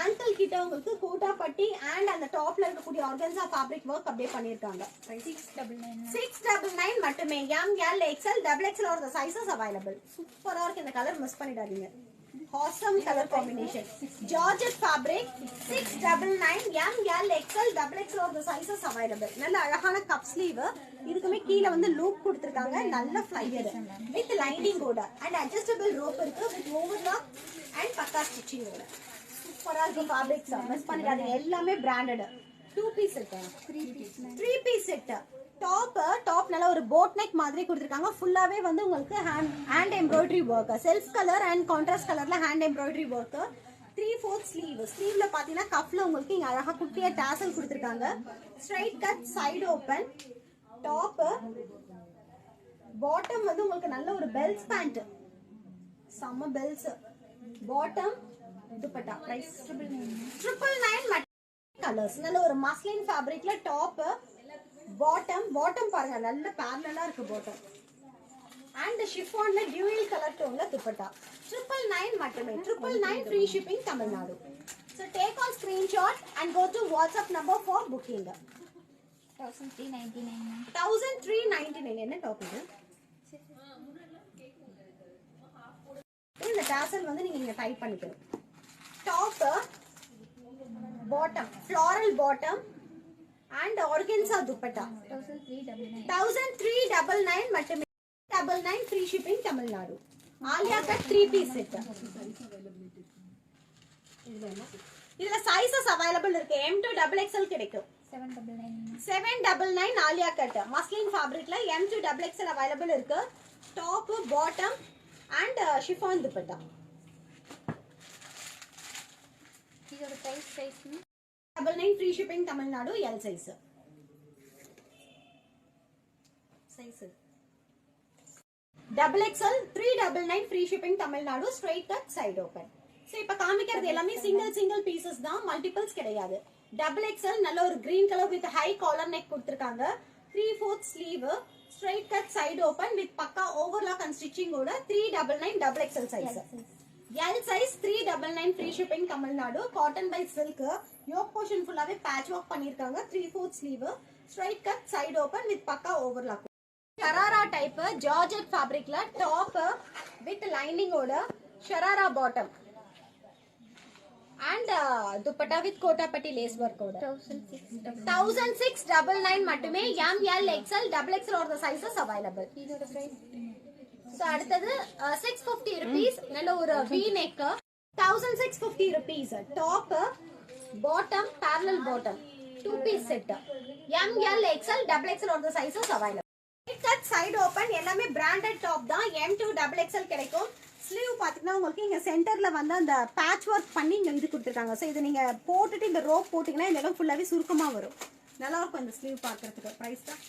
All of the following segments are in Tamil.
ankle கிட்ட உங்களுக்கு கோட்டா பட்டி and அந்த டாப்ல இருக்கக்கூடிய ஆர்கன்ஸா ஃபேப்ரிக் வர்க் அப்படியே பண்ணிருக்காங்க. 699 மட்டுமே. M L XL double XL or the sizes available. சூப்பரா இருக்கு இந்த கலர், மிஸ் பண்ணிடாதீங்க. Awesome color combination. Georgette fabric 699 M L XL double XL or the sizes available. நல்ல அழகான கப் ஸ்லீவ், இதுக்குமே கீழ வந்து லூப் கொடுத்திருக்காங்க, நல்ல ஃப்ளையர் வித் லைனிங் ஓட and adjustable rope இருக்கு with overlock and பக்கா ஸ்டிச்சிங் ஓட. சூப்பரா இருக்கு ஃபேப்ரிக்ஸ், மிஸ் பண்ணிடாதீங்க. எல்லாமே பிராண்டட். 2 பீஸ் இருக்கு, 3 பீஸ் செட். டாப் நல்ல ஒரு போட் நெக் மாதிரி கொடுத்திருக்காங்க. ஃபுல்லாவே வந்து உங்களுக்கு hand embroidery work, self colour and contrast கலர்ல ஹேண்ட் எம்ப்ராய்டரி வர்க். 3/4 ஸ்லீவ். ஸ்லீவ்ல பாத்தீங்கன்னா கஃப்ல உங்களுக்கு இங்க அழகா குட்டியா டாசல் கொடுத்திருக்காங்க. Straight cut side open. Top bottom வந்து உங்களுக்கு நல்ல ஒரு பெல்ஸ் பேண்ட், சம்ம bells. Bottom dupatta price 999. Colours நல்ல ஒரு மஸ்லின் ஃபேப்ரிக்ல டாப் பாட்டம் பாருங்க, நல்ல பேரலலா இருக்கு bottom. and chiffon dual color tone dupatta 999 மட்டுமே. 999 free shipping Tamil Nadu. So take on screenshot and go to WhatsApp number for booking. 1399 என்ன டாப் இது? இந்த டாசல் வந்து நீங்க இங்க டைப் பண்ணிக்கணும். Top bottom floral bottom and organza dupatta 1399 மட்டுமே. 99 free shipping Tamil Nadu. Alia cut 3 piece set. இதுல சைஸஸ் அவேலபிள் இருக்கு. M to XXL கிடைக்கும். 799 ஆலியா கட் மஸ்லின் ஃபேப்ரிக்ல M to XXL அவேலபிள் இருக்கு. Top bottom and chiffon dupatta. இதோட size 99 free shipping Tamil Nadu. L size. XXL 399 free shipping Tamil Nadu. straight cut side open. So இப்ப காமிக்கிறது எல்லாமே சிங்கிள் பீசஸ் தான், மல்டிபிள்ஸ் கிடையாது. XXL நல்ல ஒரு green colour with high collar neck கொடுத்திருக்காங்க. 3/4 sleeve, straight cut side open with பக்கா ஓவர்லாக் அண்ட் ஸ்டிச்சிங் ஓட 399 XXL size. L size 399 free shipping Tamil Nadu. Cotton by silk, yoke portion ஃபுல்லாவே பேட்ச் ஒர்க் பண்ணிருக்காங்க. 3/4 sleeve, straight cut side open with பக்கா ஓவர்லாக். ஷராரா டைப் ஜார்ஜெட் ஃபேப்ரிக்ல டாப் வித் லைனிங் ஓட sharara bottom and dupatta with kota patti lace work ஓட 1699 மட்டுமே. M L XL XXL or the sizes available. இதோட பிரைஸ் சோ அடுத்தது 650 rupees நல்ல ஒரு V neck 1650 rupees. Top bottom parallel bottom 2 piece set. M L XL XXL or the sizes available. Cut side open, எல்லாமே பிராண்டட் டாப் தான். M to XXL கிடைக்கும். ஸ்லீவ் பாத்தீங்கன்னா உங்களுக்கு இங்க சென்டர்ல வந்து அந்த பேட்ச் ஒர்க் பண்ணி இங்க இது கொடுத்திருக்காங்க. சோ இது நீங்க போட்டுட்டு இந்த ரோப் போட்டீங்கன்னா இந்த இடம் ஃபுல்லாவே சுருக்கமா வரும், நல்லா இருக்கும் இந்த ஸ்லீவ் பார்க்கிறதுக்கு. பிரைஸ் தான்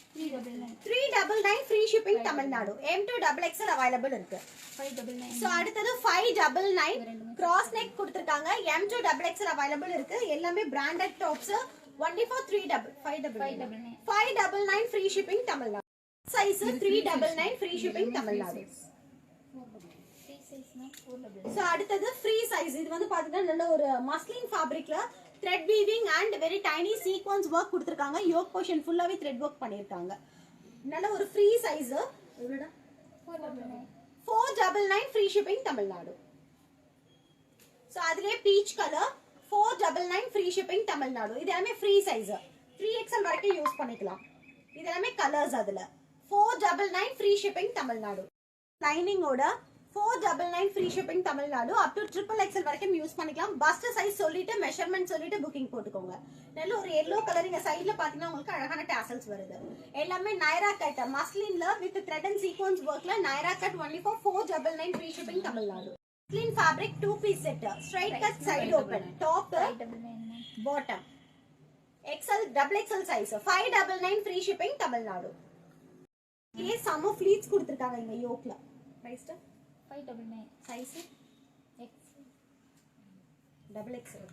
399 free shipping Tamil Nadu. M to XXL available இருக்கு. 599. சோ அடுத்தது 599 கிராஸ் நெக் கொடுத்திருக்காங்க. M to XXL அவைலபிள் இருக்கு. எல்லாமே branded tops. only for 599 free shipping Tamil Nadu. size 399 free shipping Tamil Nadu. free size னா 499. சோ அடுத்தது free size. இது வந்து பாத்தீங்கன்னா நல்ல ஒரு மஸ்லின் ஃபேப்ரிக்ல thread weaving and very tiny sequence work கொடுத்திருக்காங்க. யோக் போர்ஷன் ஃபுல்லாவே thread work பண்ணிருக்காங்க. நல்ல ஒரு free size. எவ்வளவுடா? 499 free shipping தமிழ்நாடு. சோ அதுலயே peach color 499 free shipping Tamil Nadu. இது எல்லாமே free size. 3XL வரைக்கும் யூஸ் பண்ணிக்கலாம். இது எல்லாமே கலர்ஸ். அதுல 499 free shipping தமிழ்நாடு. லைனிங் ஓட 499 free shipping Tamil Nadu. up to XXL வரைக்கும் யூஸ் பண்ணிக்கலாம். பஸ்ட் சைஸ் சொல்லிட்டு மெஷர்மென்ட் சொல்லிட்டு புக்கிங் போட்டுக்கோங்க. நல்ல ஒரு yellow கலர் இங்க சைடுல பாத்தீங்கன்னா உங்களுக்கு அழகான டாசல்ஸ் வருது. எல்லாமே நைரா கட் மஸ்லின்ல வித் thread and sequence workல Naira cut only for 499 free shipping Tamil Nadu. Muslin fabric 2 piece set, straight cut side open, top bottom XL XXL size 599 free shipping Tamil Nadu. ये சம்ம ஃப்ளீட்ஸ் கொடுத்திருக்காங்க இங்க யோக்ல. Price 599. Size X XXL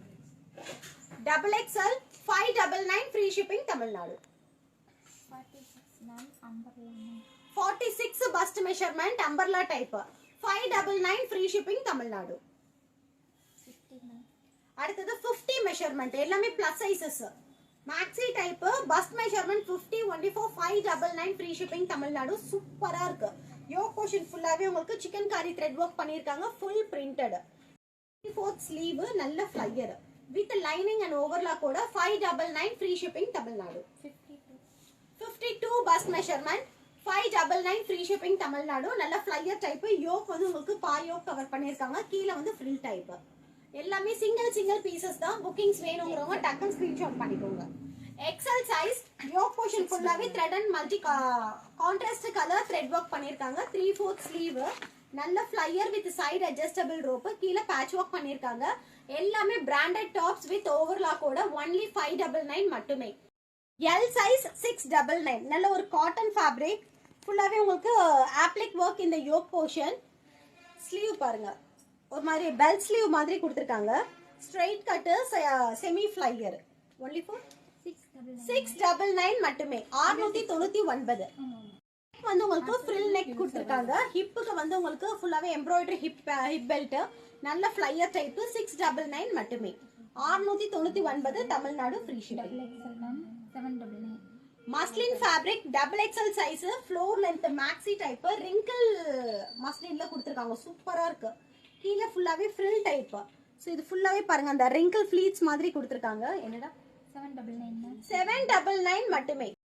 XXL 599 free shipping Tamil Nadu. 46 non umbrella. 46 bust measurement umbrella type 599 free shipping Tamil Nadu. 59. அடுத்தது 50 மெஷர்மெண்ட் எல்லாமே plus sizes maxi type first measurement 50 only for 599 free shipping Tamil Nadu. சூப்பரா இருக்கு. யோக் போர்ஷன் ஃபுல்லாவே உங்களுக்கு சிக்கன் காரி த்ரெட் ஒர்க் பண்ணிருக்காங்க. Full printed. 4th ஸ்லீவ் நல்ல flyer with lining and overlock கூட 599 free shipping Tamil Nadu. 52 first measurement 599 free shipping Tamil Nadu. நல்ல ஃப்ளையர் டைப். யோக் வந்து உங்களுக்கு பா யோக் கவர் பண்ணிருக்காங்க. கீழே வந்து ஃப்ரில் டைப். எல்லாமே சிங்கிள் பீசஸ் தான். புக்கிங்ஸ் வேணுங்கிறவங்க டக்குன்னு ஸ்கிரீன்ஷாட் பண்ணிக்கோங்க. எக்ஸல் சைஸ் யோக் போர்ஷன் ஃபுல்லாவே thread and multi contrast colour thread work பண்ணிருக்காங்க. 3/4 ஸ்லீவ் நல்ல flyer with side adjustable rope. கீழே பேட்ச் ஒர்க் பண்ணிருக்காங்க. எல்லாமே பிராண்டட் டாப்ஸ் வித் ஓவர்லாக்கோட only 599 மட்டுமே. எல் சைஸ் 699 நல்ல ஒரு காட்டன் ஃபேப்ரிக். ஃபுல்லாவே உங்களுக்கு ஆப்ளிக் ஒர்க் இந்த யோக் போர்ஷன். ஸ்லீவ் பாருங்க ஒரு மாதிரி பெல் ஸ்லீவ் மாதிரி கொடுத்துருக்காங்க. Straight cut semi flyer only for 699 மட்டுமே. 699 வந்து உங்களுக்கு ஃப்ரில் நெக் கொடுத்துருக்காங்க. ஹிப்புக்கு வந்து உங்களுக்கு ஃபுல்லாவே எம்ப்ராய்டரி ஹிப் பெல்ட் நல்ல ஃப்ளையர் டைப். 699 மட்டுமே. 699 Tamil Nadu free shipping. 799 muslin fabric double XL size floor length maxi type wrinkle மஸ்லின்ல கொடுத்துருக்காங்க. சூப்பரா இருக்கு. கீழே ஃபுல்லாவே ஃப்ரில் டைப். ஸோ இது ஃபுல்லாவே பாருங்க அந்த ரிங்கிள் ஃபிளீட்ஸ் மாதிரி கொடுத்துருக்காங்க. என்னடா 799 799 மட்டுமே.